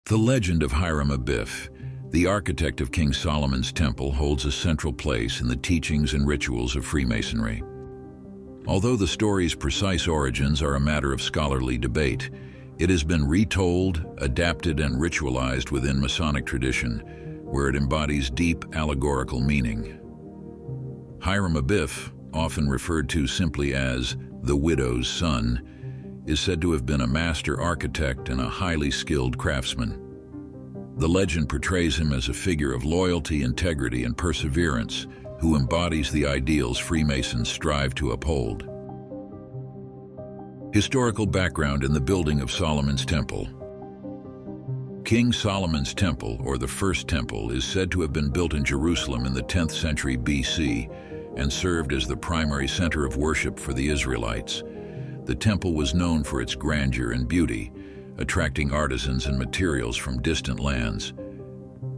The legend of Hiram Abiff, the architect of King Solomon's temple, holds a central place in the teachings and rituals of Freemasonry. Although the story's precise origins are a matter of scholarly debate, it has been retold, adapted, and ritualized within Masonic tradition, where it embodies deep allegorical meaning. Hiram Abiff, often referred to simply as the widow's son, is said to have been a master architect and a highly skilled craftsman. The legend portrays him as a figure of loyalty, integrity, and perseverance who embodies the ideals Freemasons strive to uphold. Historical background in the building of Solomon's Temple. King Solomon's Temple, or the First Temple, is said to have been built in Jerusalem in the 10th century BC and served as the primary center of worship for the Israelites. The temple was known for its grandeur and beauty, attracting artisans and materials from distant lands.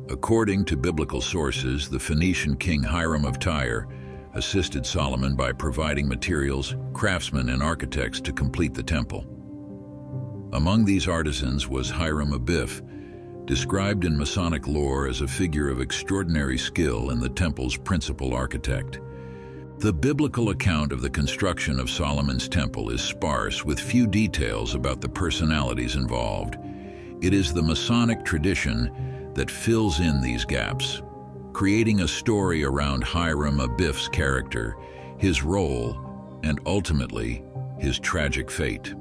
According to biblical sources, the Phoenician king Hiram of Tyre assisted Solomon by providing materials, craftsmen, and architects to complete the temple. Among these artisans was Hiram Abiff, described in Masonic lore as a figure of extraordinary skill and the temple's principal architect. The biblical account of the construction of Solomon's temple is sparse, with few details about the personalities involved. It is the Masonic tradition that fills in these gaps, creating a story around Hiram Abiff's character, his role, and ultimately, his tragic fate.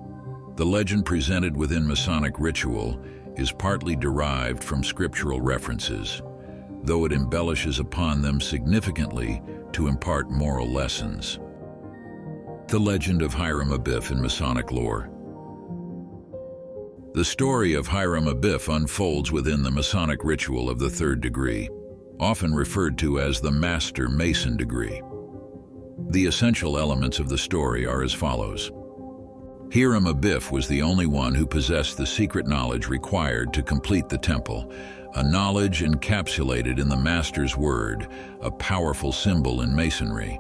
The legend presented within Masonic ritual is partly derived from scriptural references, though it embellishes upon them significantly to impart moral lessons. The legend of Hiram Abiff in Masonic lore. The story of Hiram Abiff unfolds within the Masonic ritual of the third degree, often referred to as the Master Mason degree. The essential elements of the story are as follows. Hiram Abiff was the only one who possessed the secret knowledge required to complete the temple, a knowledge encapsulated in the Master's Word, a powerful symbol in Masonry.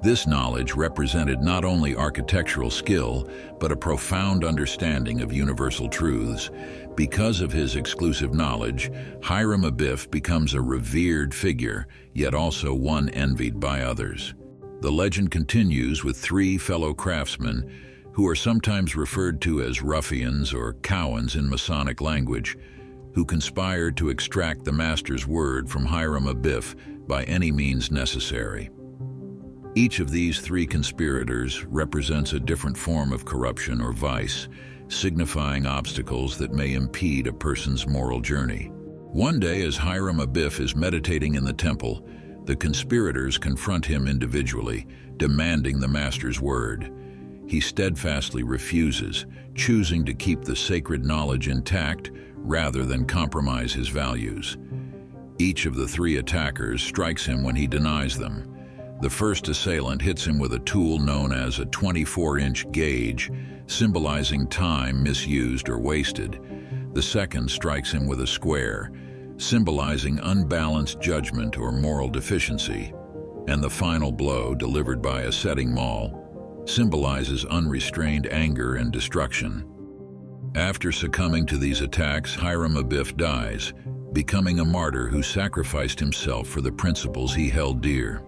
This knowledge represented not only architectural skill, but a profound understanding of universal truths. Because of his exclusive knowledge, Hiram Abiff becomes a revered figure, yet also one envied by others. The legend continues with three fellow craftsmen, who are sometimes referred to as ruffians or cowans in Masonic language, who conspired to extract the Master's Word from Hiram Abiff by any means necessary. Each of these three conspirators represents a different form of corruption or vice, signifying obstacles that may impede a person's moral journey. One day, as Hiram Abiff is meditating in the temple, the conspirators confront him individually, demanding the Master's Word. He steadfastly refuses, choosing to keep the sacred knowledge intact rather than compromise his values. Each of the three attackers strikes him when he denies them. The first assailant hits him with a tool known as a 24-inch gauge, symbolizing time misused or wasted. The second strikes him with a square, symbolizing unbalanced judgment or moral deficiency. And the final blow, delivered by a setting maul, symbolizes unrestrained anger and destruction. After succumbing to these attacks, Hiram Abiff dies, becoming a martyr who sacrificed himself for the principles he held dear.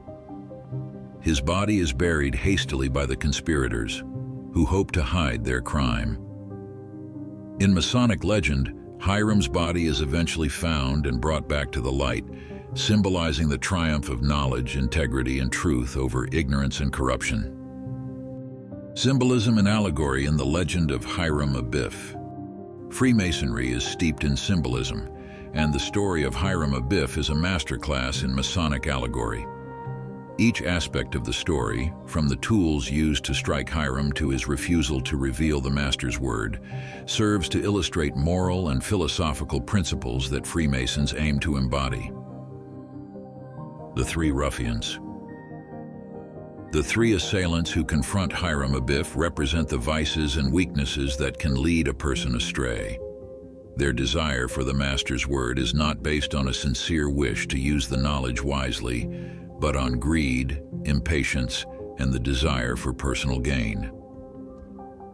His body is buried hastily by the conspirators, who hope to hide their crime. In Masonic legend, Hiram's body is eventually found and brought back to the light, symbolizing the triumph of knowledge, integrity, and truth over ignorance and corruption. Symbolism and allegory in the legend of Hiram Abiff. Freemasonry is steeped in symbolism, and the story of Hiram Abiff is a masterclass in Masonic allegory. Each aspect of the story, from the tools used to strike Hiram to his refusal to reveal the Master's Word, serves to illustrate moral and philosophical principles that Freemasons aim to embody. The three ruffians. The three assailants who confront Hiram Abiff represent the vices and weaknesses that can lead a person astray. Their desire for the Master's Word is not based on a sincere wish to use the knowledge wisely, but on greed, impatience, and the desire for personal gain.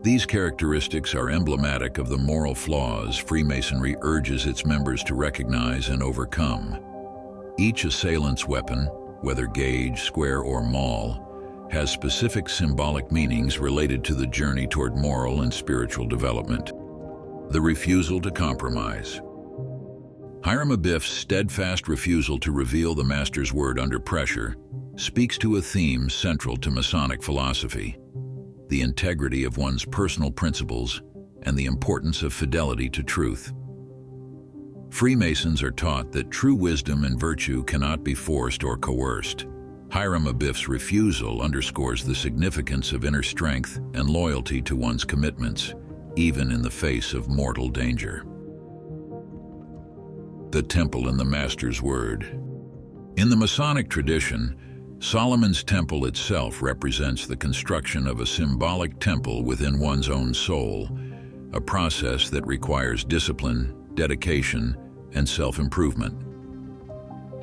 These characteristics are emblematic of the moral flaws Freemasonry urges its members to recognize and overcome. Each assailant's weapon, whether gauge, square, or maul, has specific symbolic meanings related to the journey toward moral and spiritual development. The refusal to compromise. Hiram Abiff's steadfast refusal to reveal the Master's word under pressure speaks to a theme central to Masonic philosophy: the integrity of one's personal principles and the importance of fidelity to truth. Freemasons are taught that true wisdom and virtue cannot be forced or coerced. Hiram Abiff's refusal underscores the significance of inner strength and loyalty to one's commitments, even in the face of mortal danger. The Temple and the Master's Word. In the Masonic tradition, Solomon's Temple itself represents the construction of a symbolic temple within one's own soul, a process that requires discipline, dedication, and self-improvement.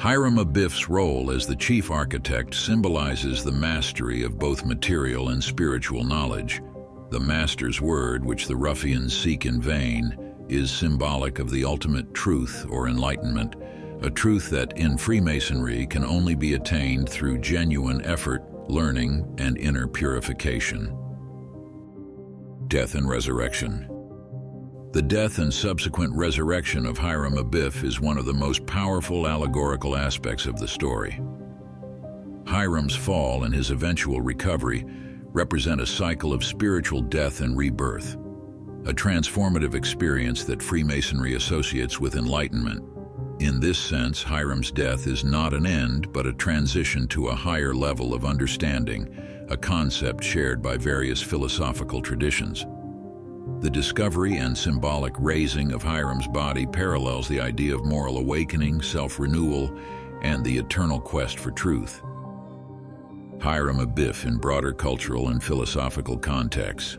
Hiram Abiff's role as the chief architect symbolizes the mastery of both material and spiritual knowledge. The Master's Word, which the ruffians seek in vain, is symbolic of the ultimate truth or enlightenment, a truth that in Freemasonry can only be attained through genuine effort, learning, and inner purification. Death and resurrection. The death and subsequent resurrection of Hiram Abiff is one of the most powerful allegorical aspects of the story. Hiram's fall and his eventual recovery represent a cycle of spiritual death and rebirth, a transformative experience that Freemasonry associates with enlightenment. In this sense, Hiram's death is not an end, but a transition to a higher level of understanding, a concept shared by various philosophical traditions. The discovery and symbolic raising of Hiram's body parallels the idea of moral awakening, self-renewal, and the eternal quest for truth. Hiram Abiff in broader cultural and philosophical contexts.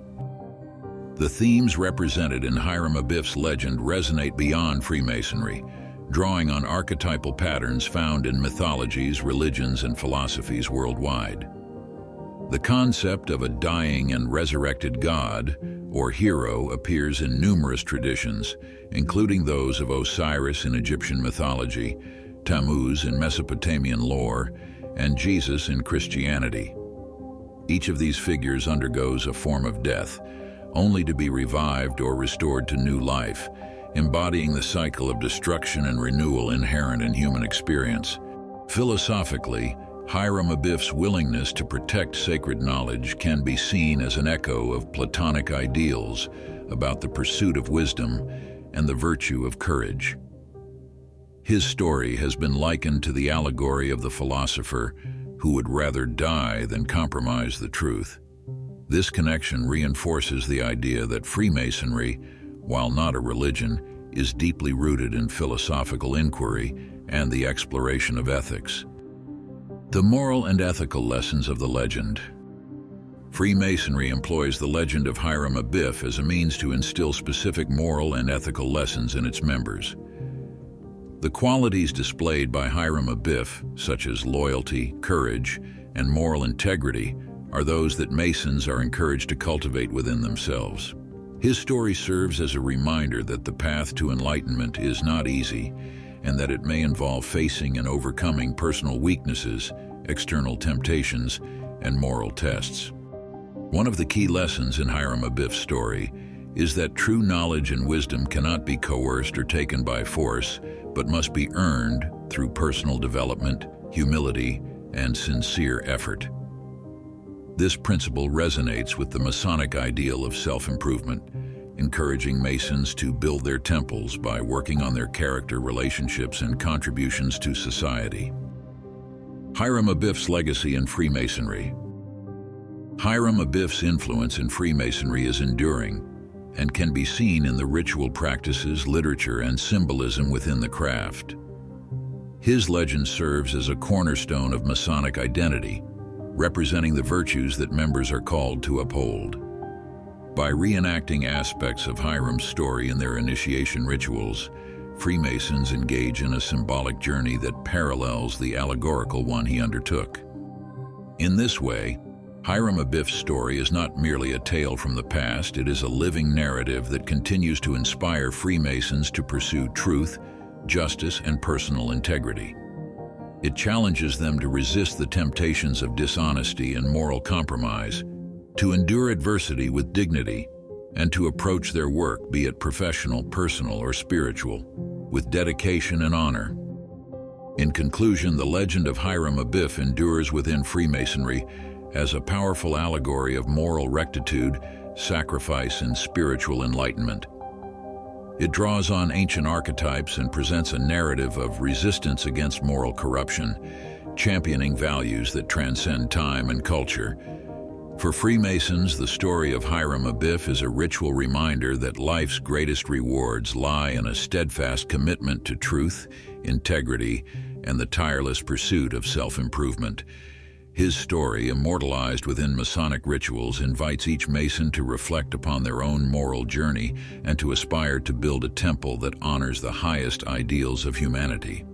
The themes represented in Hiram Abiff's legend resonate beyond Freemasonry, drawing on archetypal patterns found in mythologies, religions, and philosophies worldwide. The concept of a dying and resurrected god, or hero, appears in numerous traditions, including those of Osiris in Egyptian mythology, Tammuz in Mesopotamian lore, and Jesus in Christianity. Each of these figures undergoes a form of death, only to be revived or restored to new life, embodying the cycle of destruction and renewal inherent in human experience. Philosophically, Hiram Abiff's willingness to protect sacred knowledge can be seen as an echo of Platonic ideals about the pursuit of wisdom and the virtue of courage. His story has been likened to the allegory of the philosopher who would rather die than compromise the truth. This connection reinforces the idea that Freemasonry, while not a religion, is deeply rooted in philosophical inquiry and the exploration of ethics. The moral and ethical lessons of the legend. Freemasonry employs the legend of Hiram Abiff as a means to instill specific moral and ethical lessons in its members. The qualities displayed by Hiram Abiff, such as loyalty, courage, and moral integrity, are those that Masons are encouraged to cultivate within themselves. His story serves as a reminder that the path to enlightenment is not easy, and that it may involve facing and overcoming personal weaknesses, external temptations, and moral tests. One of the key lessons in Hiram Abiff's story is that true knowledge and wisdom cannot be coerced or taken by force, but must be earned through personal development, humility, and sincere effort. This principle resonates with the Masonic ideal of self-improvement, encouraging Masons to build their temples by working on their character, relationships, and contributions to society. Hiram Abiff's legacy in Freemasonry. Hiram Abiff's influence in Freemasonry is enduring and can be seen in the ritual practices, literature, and symbolism within the craft. His legend serves as a cornerstone of Masonic identity, representing the virtues that members are called to uphold. By reenacting aspects of Hiram's story in their initiation rituals, Freemasons engage in a symbolic journey that parallels the allegorical one he undertook. In this way, Hiram Abiff's story is not merely a tale from the past, it is a living narrative that continues to inspire Freemasons to pursue truth, justice, and personal integrity. It challenges them to resist the temptations of dishonesty and moral compromise, to endure adversity with dignity, and to approach their work, be it professional, personal, or spiritual, with dedication and honor. In conclusion, the legend of Hiram Abiff endures within Freemasonry as a powerful allegory of moral rectitude, sacrifice, and spiritual enlightenment. It draws on ancient archetypes and presents a narrative of resistance against moral corruption, championing values that transcend time and culture. For Freemasons, the story of Hiram Abiff is a ritual reminder that life's greatest rewards lie in a steadfast commitment to truth, integrity, and the tireless pursuit of self-improvement. His story, immortalized within Masonic rituals, invites each Mason to reflect upon their own moral journey and to aspire to build a temple that honors the highest ideals of humanity.